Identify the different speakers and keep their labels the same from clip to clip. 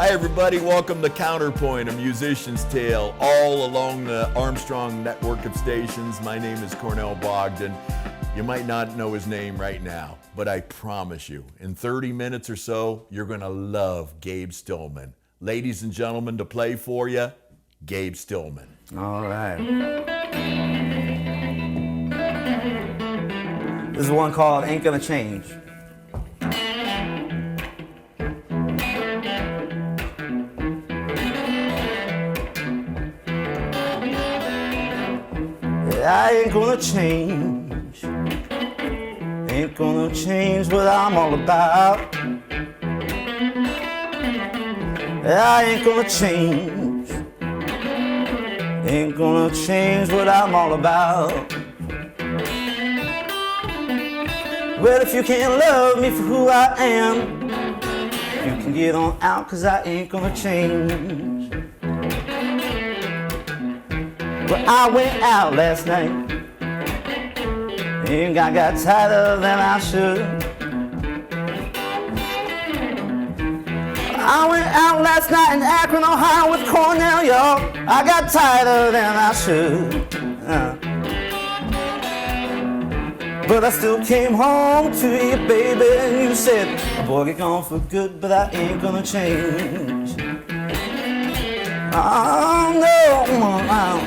Speaker 1: Hi everybody, welcome to Counterpoint, a musician's tale all along the Armstrong network of stations. My name is Cornel Bogdan. You might not know his name right now, but I promise you, in 30 minutes or so, you're gonna love Gabe Stillman. Ladies and gentlemen, to play for you, Gabe Stillman.
Speaker 2: All right. This is one called Ain't Gonna Change. I ain't gonna change. Ain't gonna change what I'm all about. I ain't gonna change. Ain't gonna change what I'm all about. Well, if you can't love me for who I am, you can get on out, 'cause I ain't gonna change. Well, I went out last night and I got tighter than I should. I went out last night in Akron, Ohio with Cornel, y'all. I got tighter than I should. But I still came home to you, baby, and you said, boy, get gone for good, but I ain't gonna change. Oh, no, no.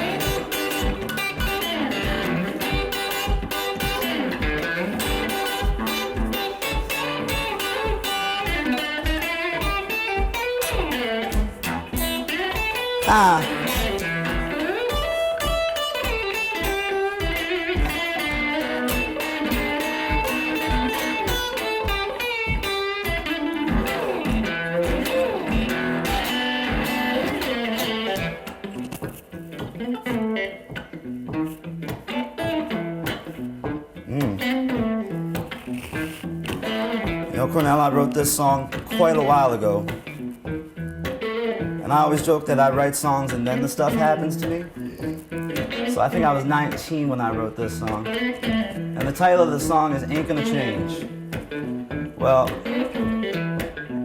Speaker 2: You know, Cornel, I wrote this song quite a while ago. And I always joke that I write songs and then the stuff happens to me. So I think I was 19 when I wrote this song. And the title of the song is Ain't Gonna Change. Well,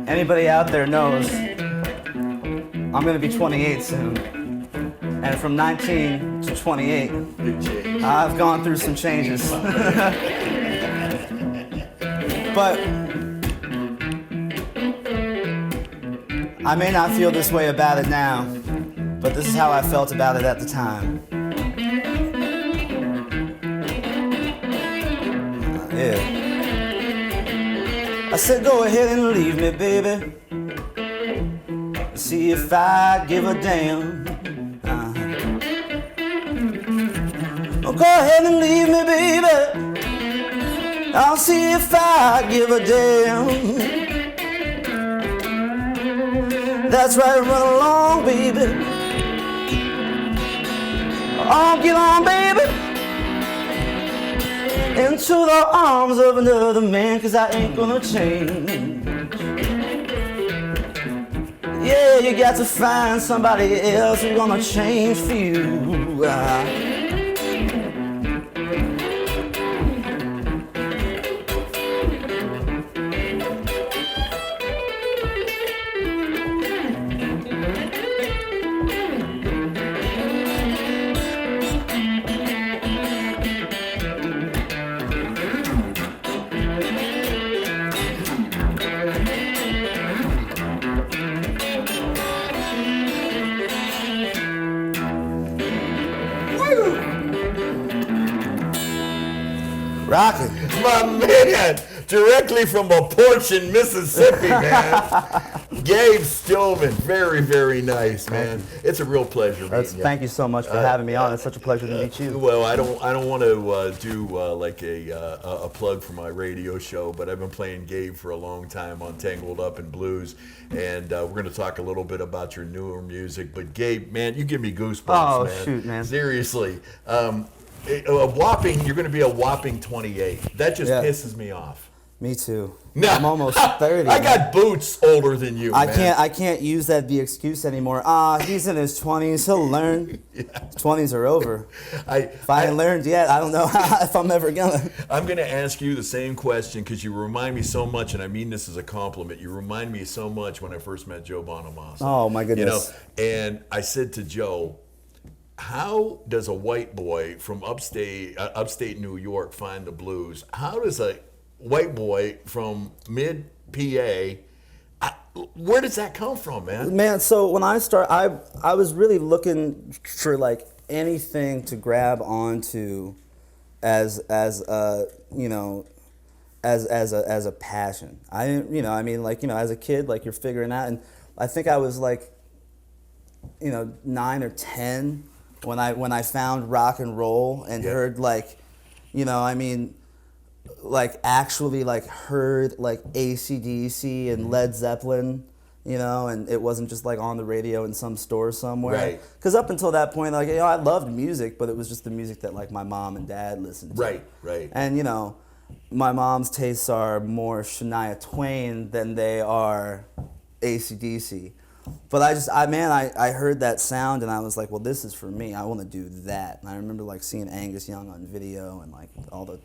Speaker 2: anybody out there knows I'm gonna be 28 soon. And from 19 to 28, I've gone through some changes. But I may not feel this way about it now, but this is how I felt about it at the time. Yeah. I said, go ahead and leave me, baby. See if I give a damn. Oh, go ahead and leave me, baby. I'll see if I give a damn. That's right, run along, baby. Oh, get on, baby, into the arms of another man, 'cause I ain't gonna change. Yeah, you got to find somebody else who's gonna change for you. Rockin'.
Speaker 1: My man, directly from a porch in Mississippi, man. Gabe Stillman, very, very nice, man. It's a real pleasure meeting you.
Speaker 2: Thank you so much for having me on. It's such a pleasure to meet you.
Speaker 1: Well, I don't want to do like a plug for my radio show, but I've been playing Gabe for a long time on Tangled Up in Blues, and we're going to talk a little bit about your newer music. But Gabe, man, you give me goosebumps, man.
Speaker 2: Oh, shoot, man.
Speaker 1: Seriously. You're going to be a whopping 28. That just pisses me off.
Speaker 2: Me too.
Speaker 1: No,
Speaker 2: I'm almost 30.
Speaker 1: I got boots older than you.
Speaker 2: I can't use that the excuse anymore. He's in his 20s. He'll learn.
Speaker 1: Yeah.
Speaker 2: 20s are over. If I ain't learned yet, I don't know if I'm ever gonna.
Speaker 1: I'm gonna ask you the same question because you remind me so much, and I mean this as a compliment. You remind me so much when I first met Joe Bonamassa.
Speaker 2: Oh my goodness.
Speaker 1: And I said to Joe, how does a white boy from upstate New York find the blues? How does a white boy from mid PA, where does that come from, man?
Speaker 2: Man, so when I I was really looking for like anything to grab onto as a passion. I didn't, as a kid, like you're figuring out, and I think I was like 9 or 10 when I found rock and roll and heard actually heard like AC/DC and Led Zeppelin, and it wasn't just like on the radio in some store somewhere.
Speaker 1: Right.
Speaker 2: Because up until that point, I loved music, but it was just the music that like my mom and dad listened to.
Speaker 1: Right.
Speaker 2: And my mom's tastes are more Shania Twain than they are AC/DC. But I heard that sound and I was like, well, this is for me. I want to do that. And I remember like seeing Angus Young on video and like all the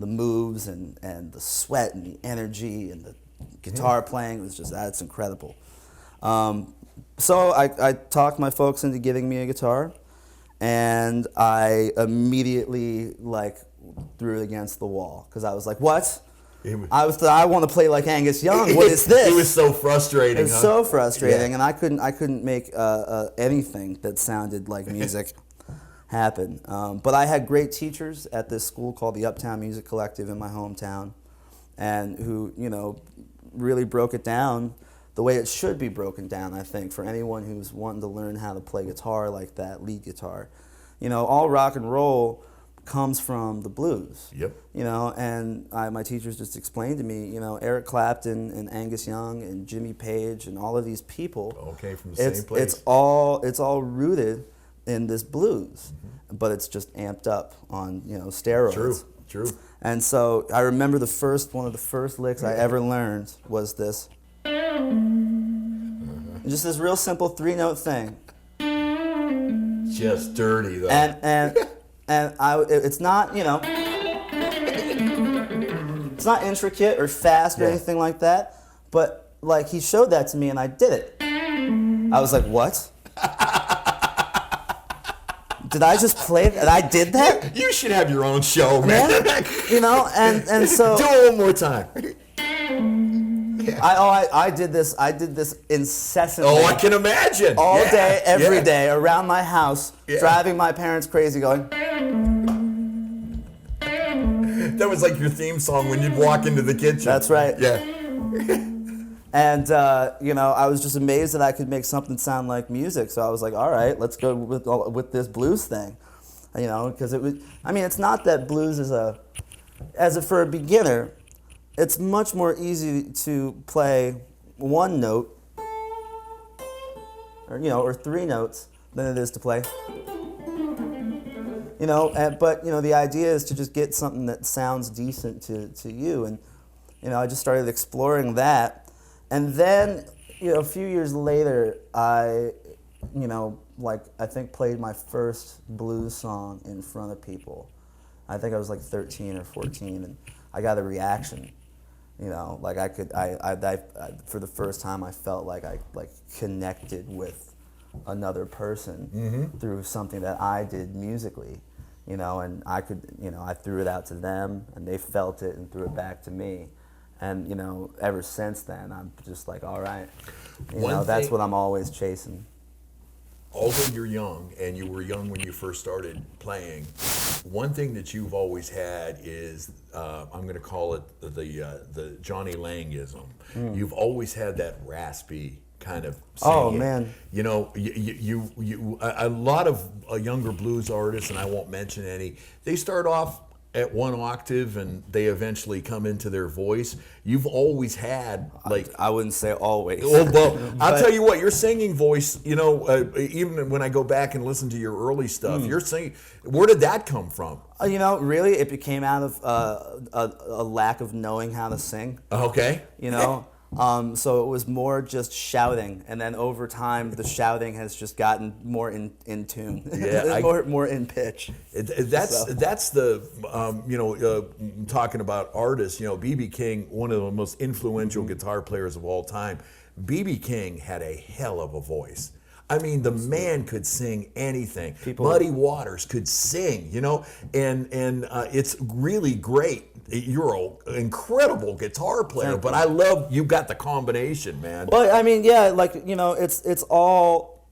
Speaker 2: moves and the sweat and the energy and the guitar playing. It was just, that's incredible. So I talked my folks into giving me a guitar, and I immediately threw it against the wall because I was like, what? I want to play like Angus Young. What is this?
Speaker 1: It was so frustrating.
Speaker 2: It was so frustrating, and I couldn't make anything that sounded like music happen. But I had great teachers at this school called the Uptown Music Collective in my hometown, and who really broke it down the way it should be broken down. I think for anyone who's wanting to learn how to play guitar like that, lead guitar, all rock and roll comes from the blues.
Speaker 1: Yep.
Speaker 2: And my teachers just explained to me, Eric Clapton and Angus Young and Jimmy Page and all of these people.
Speaker 1: Okay, from the same place.
Speaker 2: It's all rooted in this blues, but it's just amped up on steroids.
Speaker 1: True.
Speaker 2: And so I remember one of the first licks I ever learned was this. Just this real simple 3-note thing.
Speaker 1: Just dirty though.
Speaker 2: And it's not it's not intricate or fast or anything like that, but like he showed that to me and I did it. I was like, what? Did I just play that? I did that?
Speaker 1: You should have your own show, man.
Speaker 2: And so
Speaker 1: do it one more time.
Speaker 2: I did this incessantly.
Speaker 1: Oh, I can imagine.
Speaker 2: All day, every day, around my house, driving my parents crazy, going.
Speaker 1: That was like your theme song when you'd walk into the kitchen.
Speaker 2: That's right.
Speaker 1: Yeah.
Speaker 2: And I was just amazed that I could make something sound like music. So I was like, all right, let's go with this blues thing, because it was. I mean, it's not that blues is for a beginner, it's much more easy to play one note, or 3 notes than it is to play. But the idea is to just get something that sounds decent to you, and I just started exploring that. And then, a few years later, I think played my first blues song in front of people. I think I was like 13 or 14, and I got a reaction. For the first time, I felt like I connected with another person through something that I did musically, and I could, I threw it out to them, and they felt it and threw it back to me. And, ever since then, I'm just like, all right, that's what I'm always chasing.
Speaker 1: Although you're young, and you were young when you first started playing, one thing that you've always had is, I'm going to call it the Johnny Langism. You've always had that raspy kind of singing.
Speaker 2: Oh, man.
Speaker 1: A lot of younger blues artists, and I won't mention any, they start off at one octave and they eventually come into their voice. You've always had like
Speaker 2: I wouldn't say always.
Speaker 1: well, I'll tell you what, your singing voice, you know, even when I go back and listen to your early stuff, you're singing. Where did that come from?
Speaker 2: You know, really, it came out of a lack of knowing how to sing.
Speaker 1: Okay.
Speaker 2: You know, so it was more just shouting, and then over time, the shouting has just gotten more in tune,
Speaker 1: Yeah,
Speaker 2: more in pitch.
Speaker 1: That's the talking about artists. You know, B.B. King, one of the most influential guitar players of all time. B.B. King had a hell of a voice. I mean, the man could sing anything. Muddy Waters could sing, you know, and it's really great. You're an incredible guitar player, but I love you got the combination, man.
Speaker 2: Well, I mean, yeah, like, you know, it's all,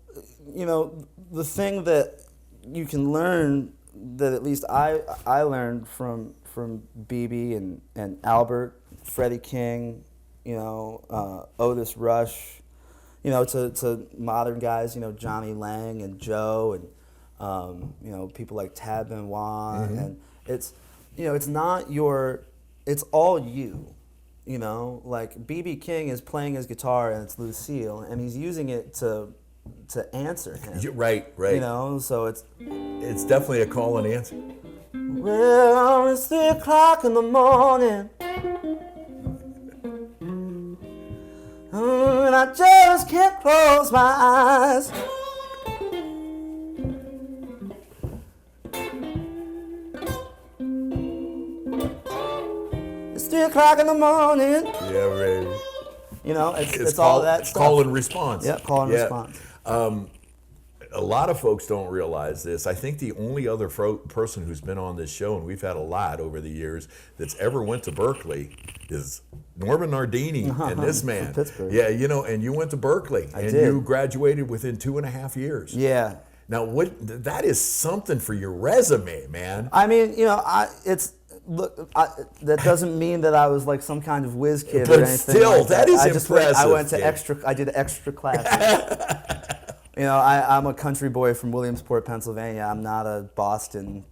Speaker 2: you know, the thing that you can learn that at least I learned from BB and Albert, Freddie King, you know, Otis Rush, you know, to modern guys, you know, Johnny Lang and Joe and, you know, people like Tab Benoit. And it's, you know, it's not it's all you, you know, like B.B. King is playing his guitar and it's Lucille and he's using it to answer him.
Speaker 1: Right.
Speaker 2: You know, so it's
Speaker 1: definitely a call and answer.
Speaker 2: Well, it's 3 o'clock in the morning and I just can't close my eyes. It's 3 o'clock in the morning.
Speaker 1: Yeah, right.
Speaker 2: You know, it's all that stuff.
Speaker 1: Call and response.
Speaker 2: Yeah, call and response.
Speaker 1: A lot of folks don't realize this. I think the only other person who's been on this show, and we've had a lot over the years, that's ever went to Berkeley is Norman Nardini and this man.
Speaker 2: Pittsburgh.
Speaker 1: Yeah, you know, and you went to Berkeley.
Speaker 2: I
Speaker 1: and
Speaker 2: did.
Speaker 1: You graduated within 2.5 years.
Speaker 2: Yeah.
Speaker 1: Now, that is something for your resume, man.
Speaker 2: I mean, you know, that doesn't mean that I was like some kind of whiz kid
Speaker 1: But
Speaker 2: or anything.
Speaker 1: still,
Speaker 2: like
Speaker 1: that is
Speaker 2: I
Speaker 1: impressive.
Speaker 2: went to I did extra classes. You know, I'm a country boy from Williamsport, Pennsylvania. I'm not a Bostonite,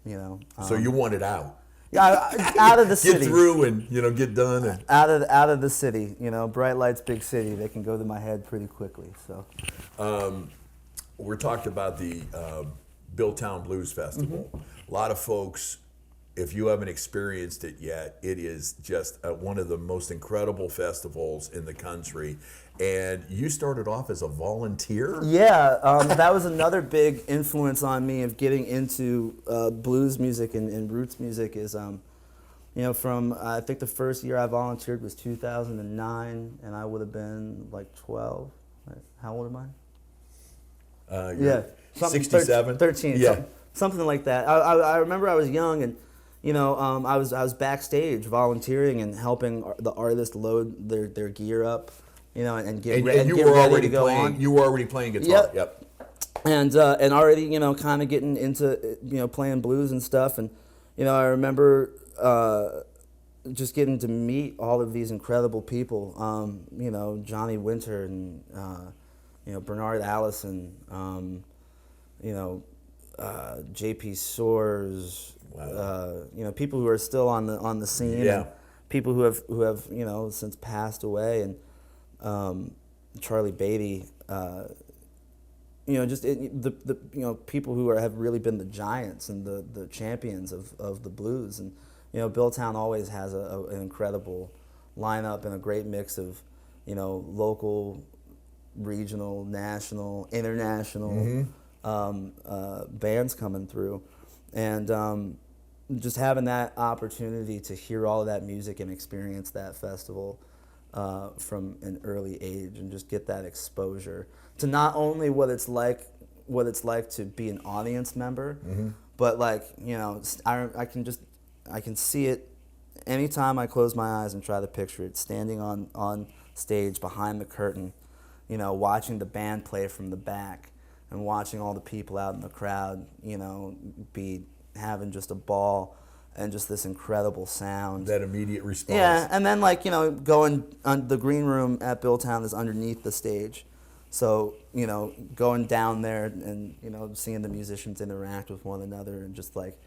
Speaker 2: you know.
Speaker 1: So you wanted out.
Speaker 2: Yeah, out of the city.
Speaker 1: Get through and, you know, get done. And
Speaker 2: out of the city, you know, bright lights, big city. They can go to my head pretty quickly. So,
Speaker 1: we're talking about the Billtown Blues Festival. A lot of folks, if you haven't experienced it yet, it is just one of the most incredible festivals in the country. And you started off as a volunteer?
Speaker 2: Yeah, that was another big influence on me of getting into blues music and roots music is, you know, from, I think the first year I volunteered was 2009, and I would have been like 12. How old am I? Yeah.
Speaker 1: 67?
Speaker 2: 13.
Speaker 1: Yeah.
Speaker 2: Something like that. I remember I was young and, you know, I was backstage volunteering and helping the artists load their gear up, you know, and get ready to go on.
Speaker 1: You were already playing guitar. Yep.
Speaker 2: And already, you know, kind of getting into, you know, playing blues and stuff. And, you know, I remember just getting to meet all of these incredible people. You know, Johnny Winter and, you know, Bernard Allison, you know, J.P. Soares,
Speaker 1: Wow.
Speaker 2: you know, people who are still on the scene,
Speaker 1: Yeah.
Speaker 2: and people who have you know since passed away, and Charlie Beatty, you know, just the you know people who have really been the giants and the champions of the blues, and you know, Billtown always has an incredible lineup and a great mix of, you know, local, regional, national, international. Bands coming through, and just having that opportunity to hear all of that music and experience that festival from an early age, and just get that exposure to not only what it's like to be an audience member, but like, you know, I can see it anytime I close my eyes and try to picture it, standing on stage behind the curtain, you know, watching the band play from the back. And watching all the people out in the crowd, you know, be having just a ball and just this incredible sound.
Speaker 1: That immediate response.
Speaker 2: Yeah, and then, like, you know, going on the green room at Billtown is underneath the stage. So, you know, going down there and, you know, seeing the musicians interact with one another and just, like,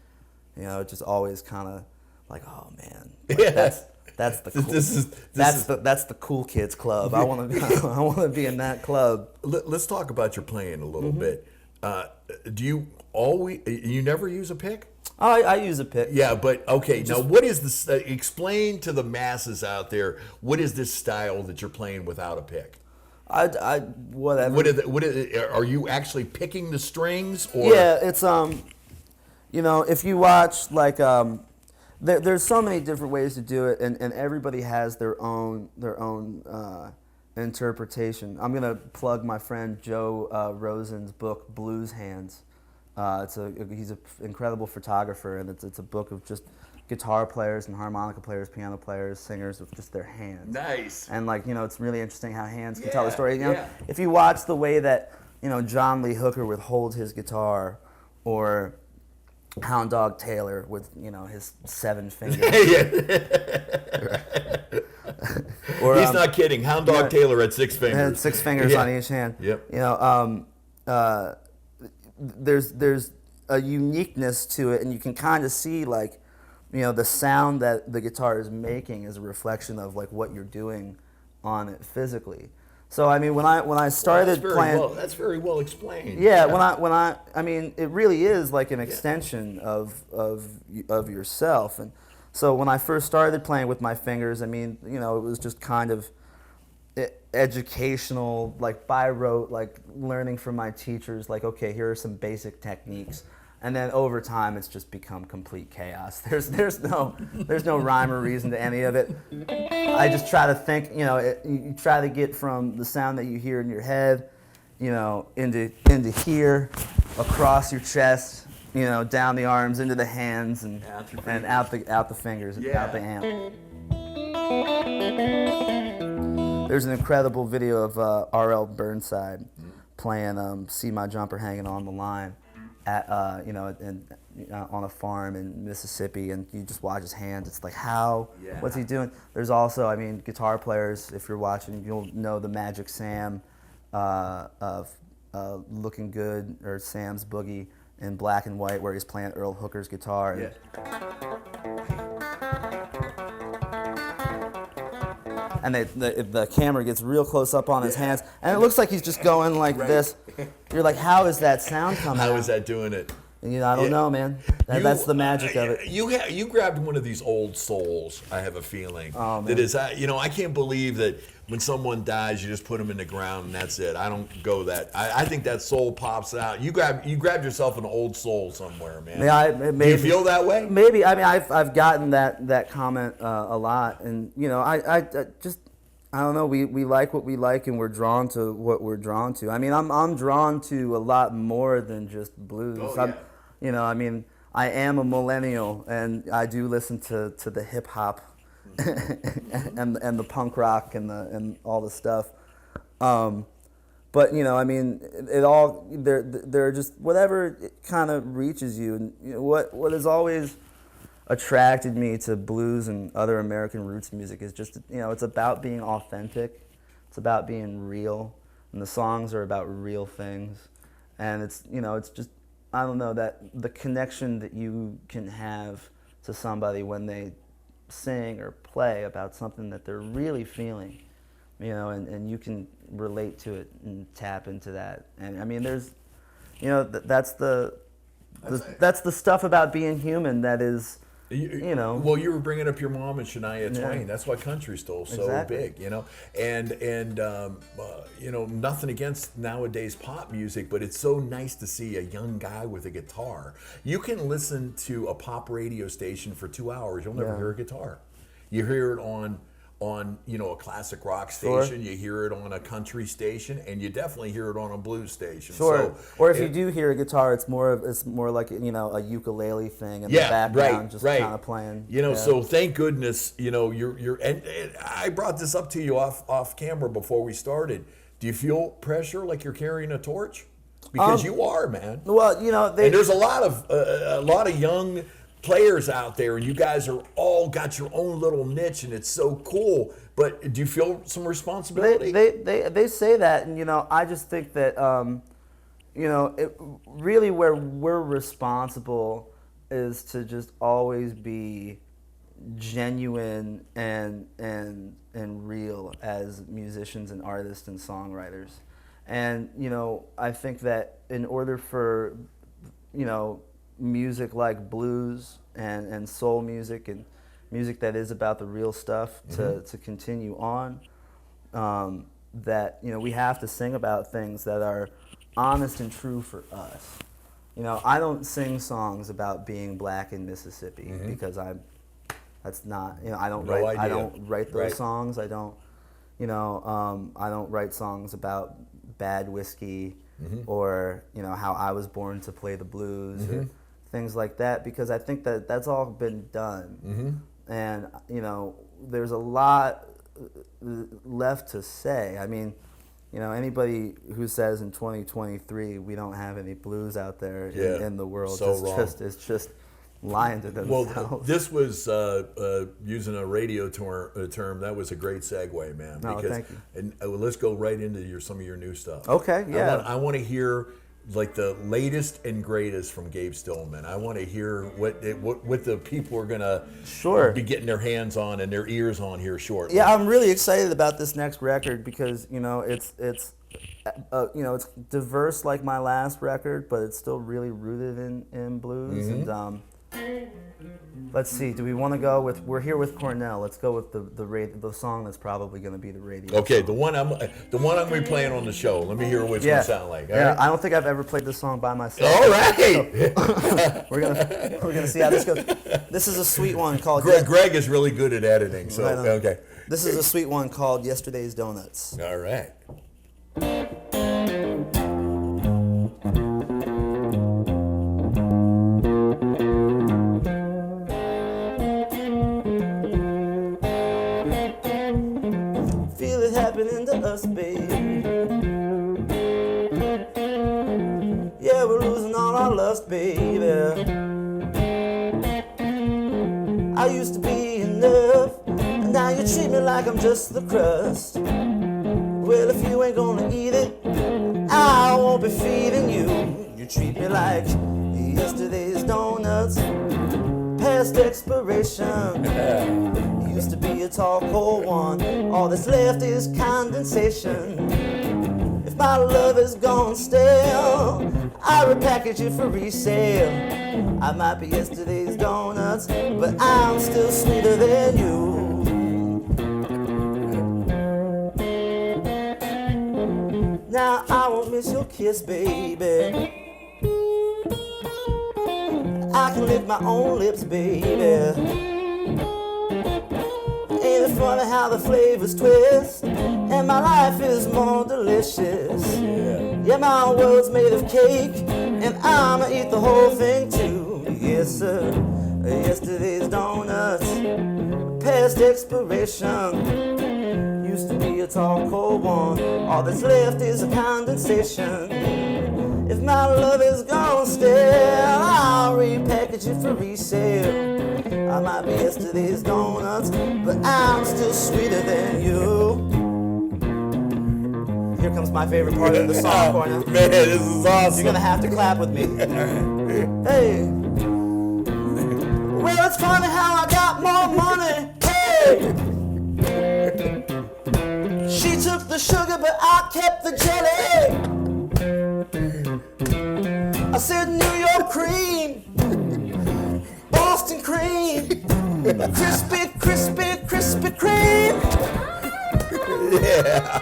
Speaker 2: You know, just always kind of like, oh man, like, that's the cool, that's the cool kids club. I want to be in that club.
Speaker 1: Let's talk about your playing a little bit. Do you never use a pick?
Speaker 2: Oh, I use a pick.
Speaker 1: Yeah, but okay. Now, what is this? Explain to the masses out there, what is this style that you're playing without a pick?
Speaker 2: Whatever.
Speaker 1: Are you actually picking the strings? Or?
Speaker 2: Yeah, it's you know, if you watch like there's so many different ways to do it, and everybody has their own interpretation. I'm gonna plug my friend Joe Rosen's book Blues Hands. He's an incredible photographer, and it's a book of just guitar players and harmonica players, piano players, singers with just their hands.
Speaker 1: Nice.
Speaker 2: And like, you know, it's really interesting how hands can tell the story. You know, if you watch the way that, you know, John Lee Hooker would hold his guitar, or Hound Dog Taylor with, you know, his 7 fingers. Or,
Speaker 1: he's not kidding. Hound Dog Taylor had 6 fingers.
Speaker 2: Had 6 fingers on each hand.
Speaker 1: Yep.
Speaker 2: You know, there's a uniqueness to it, and you can kind of see, like, you know, the sound that the guitar is making is a reflection of like what you're doing on it physically. So I mean, when I started playing,
Speaker 1: that's very well explained.
Speaker 2: Yeah, I mean, it really is like an extension of yourself. And so when I first started playing with my fingers, I mean, you know, it was just kind of educational, like by rote, like learning from my teachers, like, okay, here are some basic techniques. And then over time, it's just become complete chaos. There's no rhyme or reason to any of it. I just try to think, you know, you try to get from the sound that you hear in your head, you know, into here, across your chest, you know, down the arms, into the hands, and out the fingers, and out the amp. There's an incredible video of R.L. Burnside playing "See My Jumper Hanging on the Line" at you know, on a farm in Mississippi, and you just watch his hands. It's like, what's he doing? There's also, I mean, guitar players. If you're watching, you'll know the Magic Sam of "Looking Good" or Sam's Boogie in black and white, where he's playing Earl Hooker's guitar. And, and the camera gets real close up on his hands, and it looks like he's just going like this. You're like, how is that sound coming out?
Speaker 1: How is that doing it?
Speaker 2: And, you know, I don't know, man. That's the magic of it.
Speaker 1: You grabbed one of these old souls, I have a feeling.
Speaker 2: Oh, man.
Speaker 1: That is, you know, I can't believe that when someone dies, you just put them in the ground and that's it. I don't go that. I think that soul pops out. You grabbed yourself an old soul somewhere, man.
Speaker 2: Yeah,
Speaker 1: do you feel that way?
Speaker 2: Maybe. I mean, I've gotten that comment a lot, and you know, I don't know. We like what we like, and we're drawn to what we're drawn to. I mean, I'm drawn to a lot more than just blues.
Speaker 1: Oh, yeah.
Speaker 2: You know, I mean, I am a millennial, and I do listen to the hip hop and the punk rock and all the stuff. But you know, I mean, it all they're just whatever kind of reaches you. And you know, what has always attracted me to blues and other American roots music is just, you know, it's about being authentic. It's about being real, and the songs are about real things. And it's, you know, it's just, I don't know, that the connection that you can have to somebody when they sing or play about something that they're really feeling, you know, and you can relate to it and tap into that. And I mean, there's, you know, that's the stuff about being human that is, you know.
Speaker 1: Well, you were bringing up your mom and Shania Twain. That's why country's still so big, you know. And you know, nothing against nowadays pop music, but it's so nice to see a young guy with a guitar. You can listen to a pop radio station for 2 hours. You'll never hear a guitar. You hear it on you know, a classic rock station, you hear it on a country station, and you definitely hear it on a blues station.
Speaker 2: Sure. So, or if you do hear a guitar, it's more like, you know, a ukulele thing in the background, just kind of playing.
Speaker 1: You know, so thank goodness, you know, you're and I brought this up to you off camera before we started. Do you feel pressure like you're carrying a torch? Because you are, man.
Speaker 2: Well, you know,
Speaker 1: and there's a lot of young players out there, and you guys are all got your own little niche, and it's so cool. But do you feel some responsibility?
Speaker 2: They say that, and you know, I just think that you know, really where we're responsible is to just always be genuine and real as musicians and artists and songwriters. And I think that in order for music like blues and soul music and music that is about the real stuff to continue on, that we have to sing about things that are honest and true for us. I don't sing songs about being black in Mississippi because that's not, I don't write those songs. I don't write songs about bad whiskey or how I was born to play the blues or things like that, because I think that that's all been done. And there's a lot left to say. I mean, anybody who says in 2023 we don't have any blues out there in the world is just lying to themselves.
Speaker 1: Well, this was using a radio term. That was a great segue, man.
Speaker 2: No, thank you.
Speaker 1: And let's go right into some of your new stuff.
Speaker 2: Okay, yeah.
Speaker 1: I want to hear like the latest and greatest from Gabe Stillman. I want to hear what the people are gonna be getting their hands on and their ears on here shortly.
Speaker 2: Yeah, I'm really excited about this next record because it's diverse like my last record, but it's still really rooted in blues. And let's see, do we want to go with? We're here with Cornel. Let's go with the song that's probably going to be the radio.
Speaker 1: Okay,
Speaker 2: song.
Speaker 1: the one I'm gonna be playing on the show. Let me hear what it's gonna sound like. All right?
Speaker 2: I don't think I've ever played this song by myself.
Speaker 1: All right.
Speaker 2: So we're gonna see how this goes. This is a sweet one called.
Speaker 1: Greg is really good at editing. So okay.
Speaker 2: This is a sweet one called "Yesterday's Donuts."
Speaker 1: All right.
Speaker 2: Happening to us, baby. Yeah, we're losing all our lust, baby. I used to be enough, and now you treat me like I'm just the crust. Well, if you ain't gonna eat it, I won't be feeding you. You treat me like yesterday's donuts, past expiration. Used to be a tall, cold one. All that's left is condensation. If my love is gone stale, I repackage it for resale. I might be yesterday's donuts, but I'm still sweeter than you. Now I won't miss your kiss, baby. I can lick my own lips, baby. Ain't it funny how the flavors twist, and my life is more delicious. Yeah, my world's made of cake, and I'ma eat the whole thing too. Yes, sir. Yesterday's donuts, past expiration. Used to be a tall, cold one. All that's left is a condensation. If my love is gone stale, I'll repackage it for resale. I might be yesterday's donuts, but I'm still sweeter than you. Here comes my favorite part of the song, Cornel.
Speaker 1: Man, this is awesome.
Speaker 2: You're gonna have to clap with me. Hey. Well, it's funny how I got more money. Hey. She took the sugar, but I kept the jelly. I said New York cream, Boston cream, crispy, crispy, crispy cream.
Speaker 1: Yeah.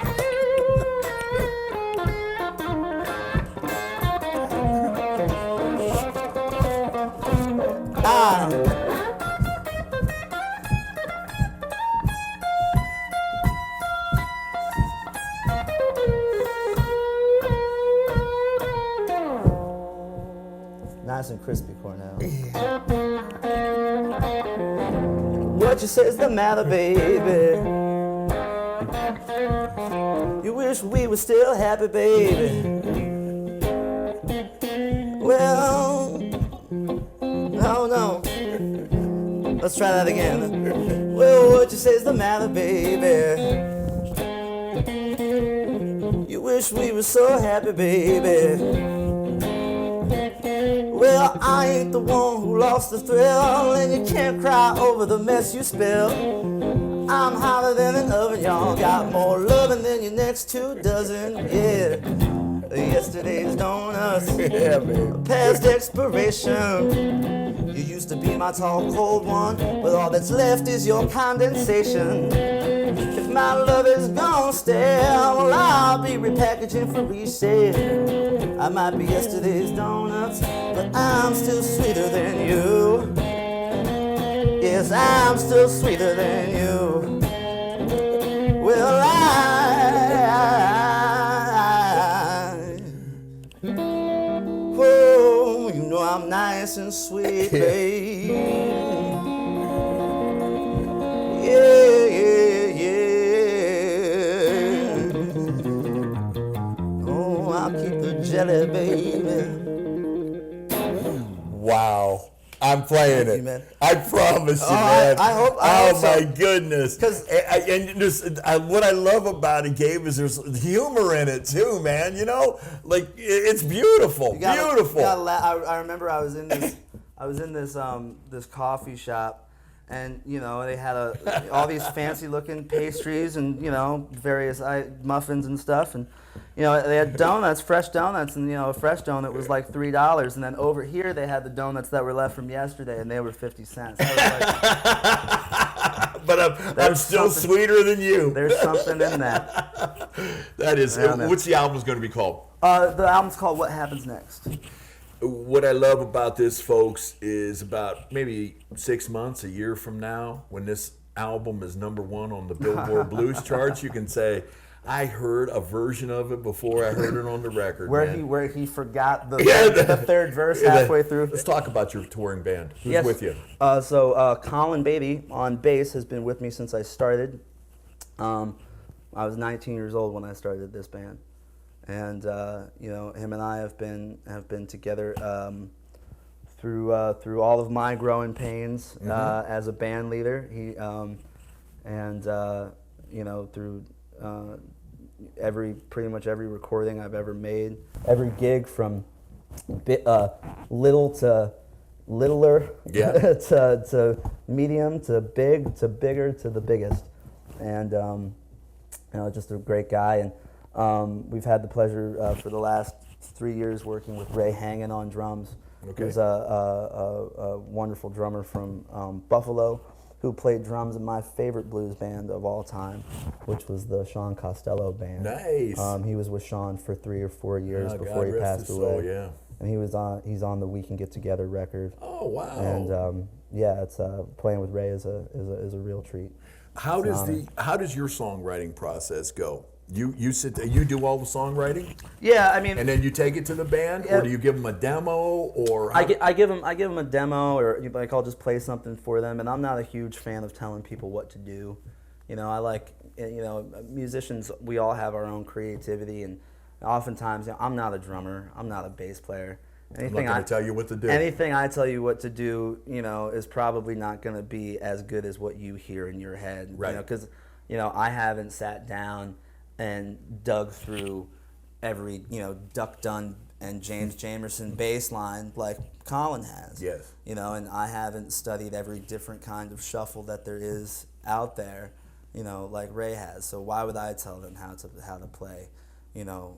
Speaker 2: Nice and crispy, Cornel. What you say's the matter, baby? You wish we were still happy, baby. Well, no. Let's try that again. Well, what you say's the matter, baby? You wish we were so happy, baby. Well, I ain't the one who lost the thrill, and you can't cry over the mess you spill. I'm hotter than an oven, y'all. Got more loving than your next 2 dozen. Yeah. Yesterday's donuts,
Speaker 1: Yeah, man.
Speaker 2: past expiration. You used to be my tall, cold one, but all that's left is your condensation. If my love is gonna stay, well, I'll be repackaging for resale. I might be yesterday's donuts, but I'm still sweeter than you. Yes, I'm still sweeter than you. Well, oh, you know I'm nice and sweet, babe. Yeah, yeah, yeah. Oh, I'll keep the jelly, baby.
Speaker 1: Wow. I'm playing
Speaker 2: Thank
Speaker 1: it.
Speaker 2: you, man.
Speaker 1: I promise you,
Speaker 2: Oh,
Speaker 1: man.
Speaker 2: I hope
Speaker 1: my
Speaker 2: so.
Speaker 1: goodness.
Speaker 2: 'Cause-
Speaker 1: what I love about it, Gabe, is there's humor in it too, man. You know, like it's beautiful, beautiful.
Speaker 2: I remember I was in this this coffee shop, and you know they had all these fancy looking pastries and you know various muffins and stuff, and you know they had donuts, fresh donuts, and you know a fresh donut was like $3, and then over here they had the donuts that were left from yesterday, and they were 50 cents. I was like,
Speaker 1: But I'm still sweeter than you.
Speaker 2: there's something in that.
Speaker 1: That is.
Speaker 2: Yeah, man.
Speaker 1: What's the album's going to be called?
Speaker 2: The album's called What Happens Next.
Speaker 1: What I love about this, folks, is about maybe 6 months, a year from now, when this album is #1 on the Billboard Blues charts, you can say, I heard a version of it before I heard it on the record.
Speaker 2: Where he forgot the
Speaker 1: Yeah,
Speaker 2: third verse halfway through.
Speaker 1: Let's talk about your touring band. Who's
Speaker 2: Yes.
Speaker 1: with you?
Speaker 2: So Colin Beatty on bass has been with me since I started. I was 19 years old when I started this band, and you know him and I have been together through all of my growing pains as a band leader. He you know through pretty much every recording I've ever made, every gig from little to littler,
Speaker 1: Yeah.
Speaker 2: to medium to big to bigger to the biggest, and you know just a great guy. And we've had the pleasure for the last 3 years working with Ray Hangen on drums.
Speaker 1: Okay.
Speaker 2: Who's a wonderful drummer from Buffalo, who played drums in my favorite blues band of all time, which was the Sean Costello band.
Speaker 1: Nice.
Speaker 2: He was with Sean for 3 or 4 years
Speaker 1: Oh,
Speaker 2: before
Speaker 1: God
Speaker 2: he
Speaker 1: rest
Speaker 2: passed
Speaker 1: his
Speaker 2: away.
Speaker 1: soul, yeah.
Speaker 2: And he's on the We Can Get Together record.
Speaker 1: Oh, wow.
Speaker 2: And yeah, it's playing with Ray is a real treat.
Speaker 1: How does your songwriting process go? You sit there, you do all the songwriting,
Speaker 2: Yeah, I mean,
Speaker 1: and then you take it to the band, or do you give them a demo, or
Speaker 2: I give them a demo, or like I'll just play something for them. And I'm not a huge fan of telling people what to do. You know, I like musicians. We all have our own creativity, and oftentimes I'm not a drummer. I'm not a bass player.
Speaker 1: I'm not going to tell you what to do.
Speaker 2: Anything I tell you what to do, you know, is probably not going to be as good as what you hear in your head.
Speaker 1: Right.
Speaker 2: You know, because I haven't sat down and dug through every Duck Dunn and James Jamerson bass line like Colin has.
Speaker 1: Yes.
Speaker 2: And I haven't studied every different kind of shuffle that there is out there, like Ray has. So why would I tell them how to play,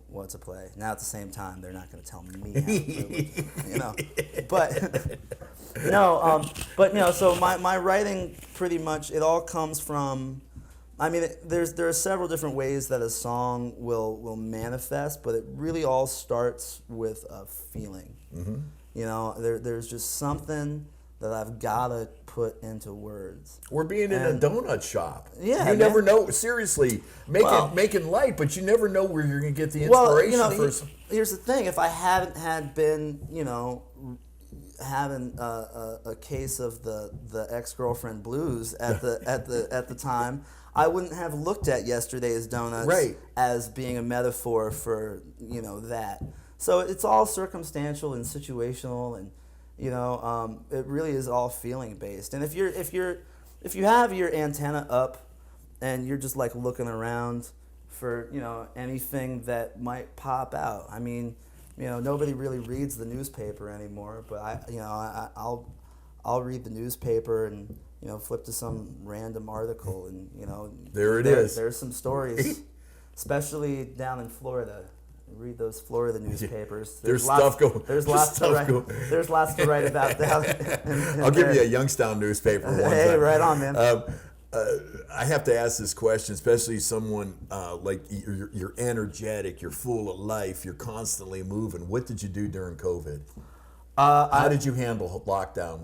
Speaker 2: what to play? Now at the same time, they're not going to tell me how to play, But so my writing pretty much, it all comes from, I mean, there are several different ways that a song will manifest, but it really all starts with a feeling. Mm-hmm. There's just something that I've got to put into words.
Speaker 1: We're being in a donut shop.
Speaker 2: Yeah,
Speaker 1: you never know. Seriously, making light, but you never know where you're going to get the inspiration.
Speaker 2: Here's the thing: if I hadn't had been, having a case of the ex-girlfriend blues at the time, I wouldn't have looked at Yesterday's Donuts as being a metaphor for that. So it's all circumstantial and situational, and it really is all feeling based. And if you have your antenna up and you're just like looking around for anything that might pop out, I mean, nobody really reads the newspaper anymore, but I'll read the newspaper and flip to some random article, and there's some stories, especially down in Florida. Read those Florida newspapers.
Speaker 1: There's lots to
Speaker 2: write about down.
Speaker 1: I'll give you a Youngstown newspaper one time.
Speaker 2: Hey, right on, man.
Speaker 1: I have to ask this question, especially someone like you're energetic, you're full of life, you're constantly moving. What did you do during COVID? How did you handle lockdown?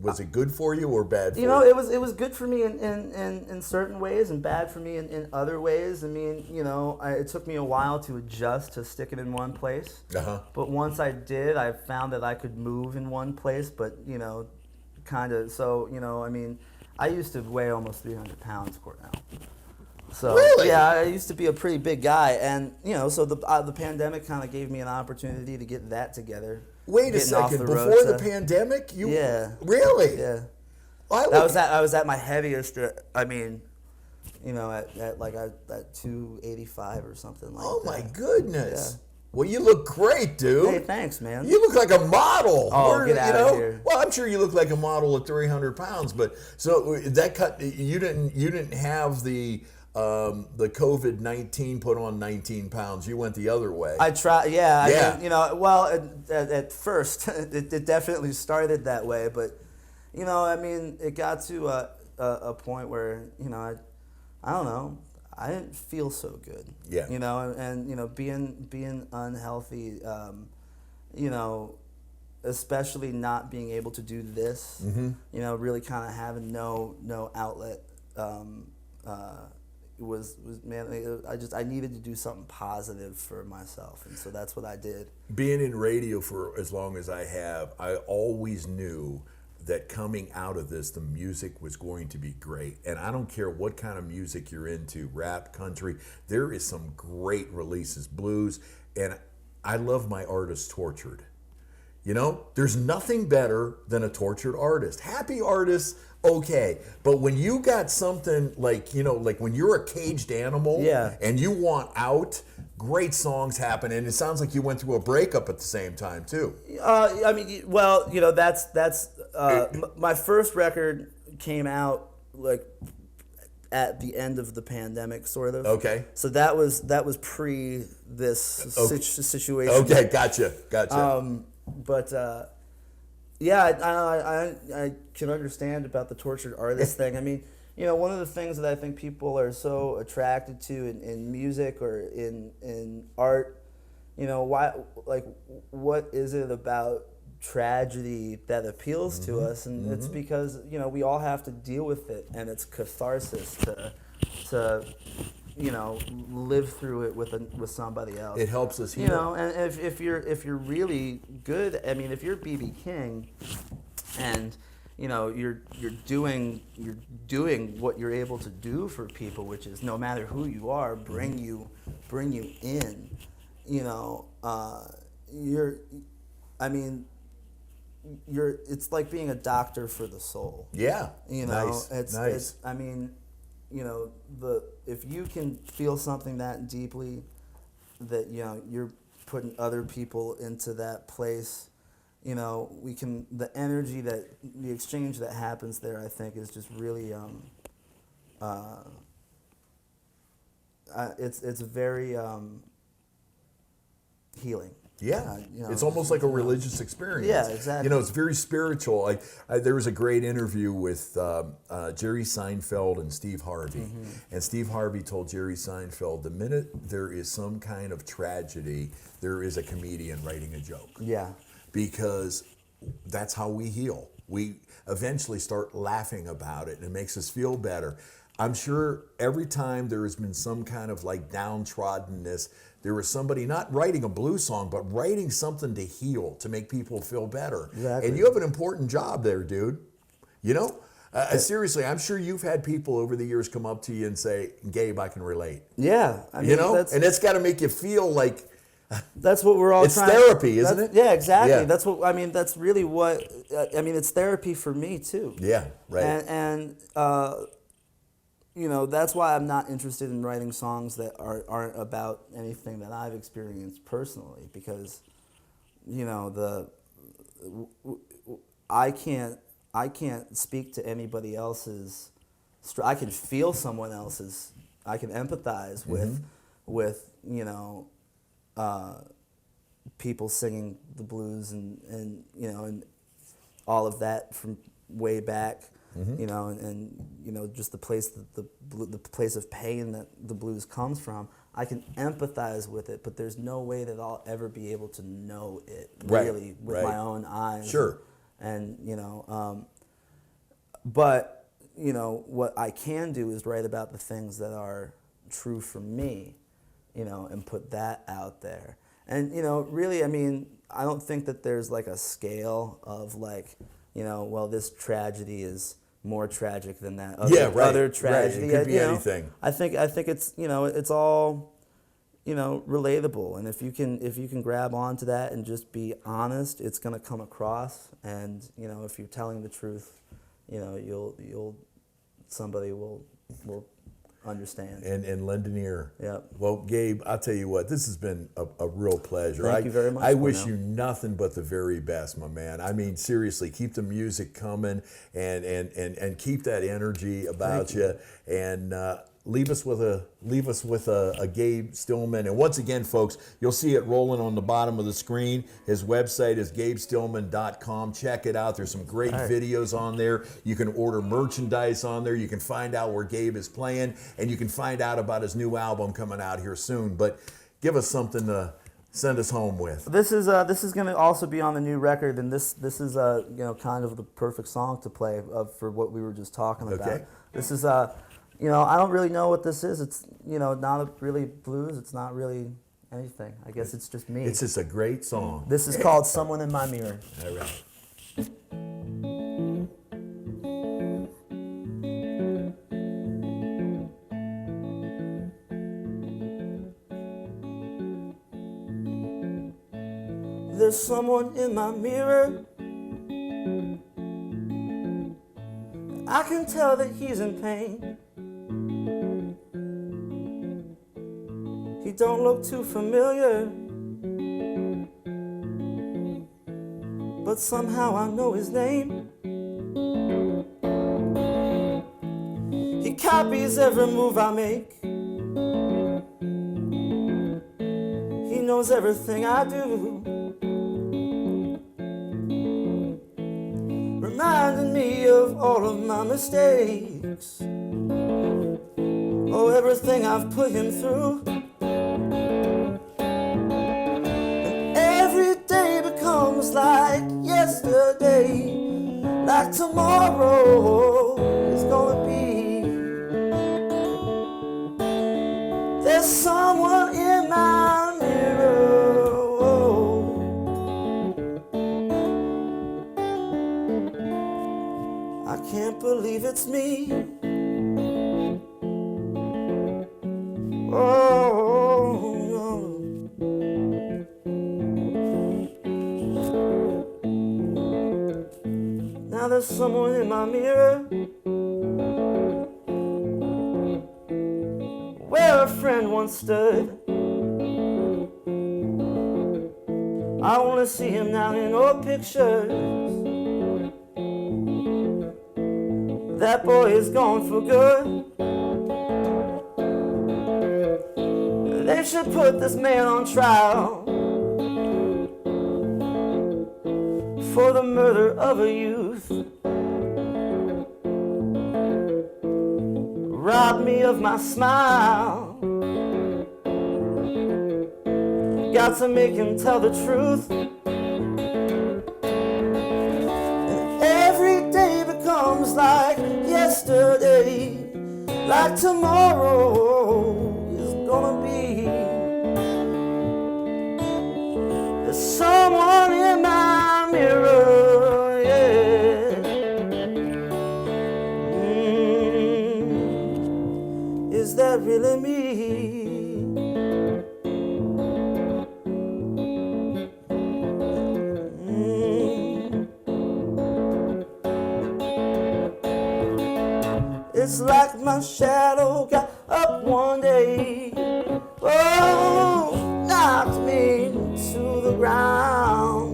Speaker 1: Was it good for you or bad for you?
Speaker 2: It was good for me in certain ways and bad for me in other ways. I mean, it took me a while to adjust to sticking in one place.
Speaker 1: Uh-huh.
Speaker 2: But once I did, I found that I could move in one place, but, kind of, so, I mean, I used to weigh almost 300 pounds, Cornel. So,
Speaker 1: really?
Speaker 2: Yeah, I used to be a pretty big guy. And, so the pandemic kind of gave me an opportunity to get that together.
Speaker 1: Wait a second. Before the pandemic,
Speaker 2: yeah,
Speaker 1: really?
Speaker 2: Yeah.
Speaker 1: Well,
Speaker 2: I was at my heaviest. I mean, at 285 or something like that.
Speaker 1: Oh my goodness.
Speaker 2: Yeah.
Speaker 1: Well, you look great, dude.
Speaker 2: Hey, thanks, man.
Speaker 1: You look like a model.
Speaker 2: Oh, get out of here.
Speaker 1: Well, I'm sure you look like a model at 300 pounds, but so that cut you didn't have the COVID-19 put on 19 pounds. You went the other way.
Speaker 2: I tried, yeah.
Speaker 1: Yeah.
Speaker 2: I mean, well, at first, it definitely started that way, but, I mean, it got to a point where, I don't know, I didn't feel so good.
Speaker 1: Yeah.
Speaker 2: And being unhealthy, especially not being able to do this, really kind of having no outlet, was man, I needed to do something positive for myself, and so that's what I did.
Speaker 1: Being in radio for as long as I have, I always knew that coming out of this, the music was going to be great. And I don't care what kind of music you're into, rap, country, there is some great releases, blues, and I love my artists tortured. There's nothing better than a tortured artist. Happy artists, okay. But when you got something like when you're a caged animal,
Speaker 2: yeah,
Speaker 1: and you want out, great songs happen. And it sounds like you went through a breakup at the same time, too.
Speaker 2: I mean, well, that's my first record came out like at the end of the pandemic, sort of.
Speaker 1: Okay.
Speaker 2: So that was pre this situation.
Speaker 1: Okay, gotcha.
Speaker 2: But yeah, I can understand about the tortured artist thing. I mean, one of the things that I think people are so attracted to in music or in art, what is it about tragedy that appeals to us? And it's because we all have to deal with it, and it's catharsis to live through it with somebody else.
Speaker 1: It helps us heal.
Speaker 2: And if you're really good, I mean, if you're B.B. King, and you're doing what you're able to do for people, which is no matter who you are, bring you in. It's like being a doctor for the soul.
Speaker 1: Yeah.
Speaker 2: Nice.
Speaker 1: Nice.
Speaker 2: I mean, if you can feel something that deeply, that you're putting other people into that place, the energy the exchange that happens there, I think, is just really it's very healing.
Speaker 1: Yeah, it's almost like a religious experience.
Speaker 2: Yeah, exactly.
Speaker 1: It's very spiritual. There was a great interview with Jerry Seinfeld and Steve Harvey. And Steve Harvey told Jerry Seinfeld, the minute there is some kind of tragedy, there is a comedian writing a joke.
Speaker 2: Yeah.
Speaker 1: Because that's how we heal. We eventually start laughing about it, and it makes us feel better. I'm sure every time there has been some kind of downtroddenness, there was somebody not writing a blues song, but writing something to heal, to make people feel better.
Speaker 2: Exactly.
Speaker 1: And you have an important job there, dude. Seriously, I'm sure you've had people over the years come up to you and say, Gabe, I can relate.
Speaker 2: Yeah. I mean,
Speaker 1: and it's got to make you feel like
Speaker 2: that's what we're all
Speaker 1: it's therapy, isn't it?
Speaker 2: Yeah, exactly.
Speaker 1: Yeah.
Speaker 2: That's really what, it's therapy for me too.
Speaker 1: Yeah, right.
Speaker 2: And that's why I'm not interested in writing songs that aren't about anything that I've experienced personally, because you know, I can't speak to anybody else's. I can feel someone else's. I can empathize with you know, people singing the blues and you know, and all of that from way back. You know, and you know, just the place that the place of pain that the blues comes from. I can empathize with it, but there's no way that I'll ever be able to know it really with my own eyes.
Speaker 1: Sure.
Speaker 2: And you know, but you know, what I can do is write about the things that are true for me, you know, and put that out there. And you know, really, I mean, I don't think that there's like a scale of like, you know, well, this tragedy is more tragic than that other tragedy.
Speaker 1: It could be
Speaker 2: you know,
Speaker 1: anything.
Speaker 2: I think it's, you know, it's all, you know, relatable, and if you can grab onto that and just be honest, it's gonna come across. And you know, if you're telling the truth, you know, somebody will understand
Speaker 1: and lend an ear.
Speaker 2: Yep.
Speaker 1: Well, Gabe, I'll tell you what, this has been a real pleasure.
Speaker 2: Thank you very much.
Speaker 1: I wish
Speaker 2: Cornel.
Speaker 1: you nothing but the very best, my man. I mean, seriously, keep the music coming and keep that energy about you. And leave us with a Gabe Stillman. And once again, folks, you'll see it rolling on the bottom of the screen. His website is gabestillman.com. Check it out. There's some great videos on there. You can order merchandise on there. You can find out where Gabe is playing, and you can find out about his new album coming out here soon. But give us something to send us home with.
Speaker 2: This is going to also be on the new record, and this is you know, kind of the perfect song to play for what we were just talking about.
Speaker 1: Okay.
Speaker 2: This is you know, I don't really know what this is. It's, you know, not really blues. It's not really anything. I guess it's just me.
Speaker 1: It's just a great song.
Speaker 2: This is called Someone in My Mirror.
Speaker 1: All right.
Speaker 2: There's someone in my mirror. I can tell that he's in pain. He don't look too familiar, but somehow I know his name. He copies every move I make. He knows everything I do, reminding me of all of my mistakes. Oh, everything I've put him through. Becomes like yesterday, like tomorrow is gonna be. There's someone in my mirror. I can't believe it's me. There's someone in my mirror, where a friend once stood. I only see him now in old pictures. That boy is gone for good. They should put this man on trial for the murder of a youth. Robbed me of my smile. Got to make him tell the truth. And every day becomes like yesterday, like tomorrow is gonna be. There's someone in my mirror, yeah. Is that really me? It's like my shadow got up one day, oh, knocked me to the ground.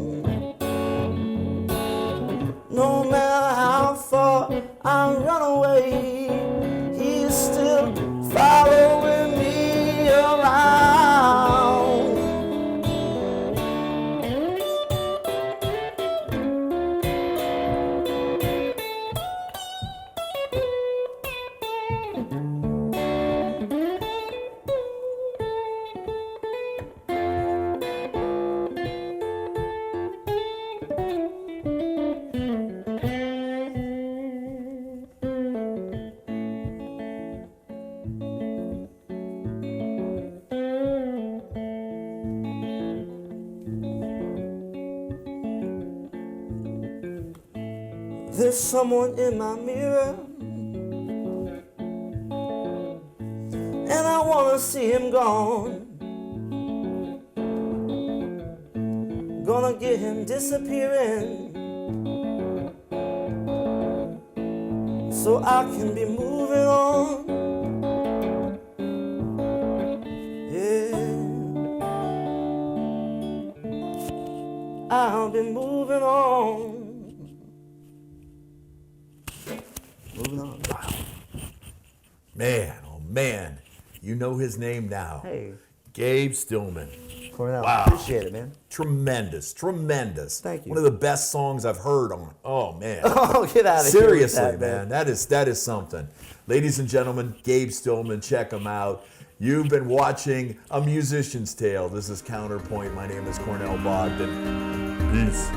Speaker 2: There's someone in my mirror, and I wanna see him gone. Gonna get him disappearing, so I can be moving on. Yeah, I'll be moving on. Moving on.
Speaker 1: Wow. Man, oh man. You know his name now.
Speaker 2: Hey.
Speaker 1: Gabe Stillman.
Speaker 2: Cornel,
Speaker 1: Wow.
Speaker 2: appreciate it, man.
Speaker 1: Tremendous.
Speaker 2: Thank you.
Speaker 1: One of the best songs I've heard on. Oh man.
Speaker 2: Oh, get out of here.
Speaker 1: Seriously,
Speaker 2: with that,
Speaker 1: man. That is something. Ladies and gentlemen, Gabe Stillman, check him out. You've been watching A Musician's Tale. This is Counterpoint. My name is Cornel Bogdan. Peace.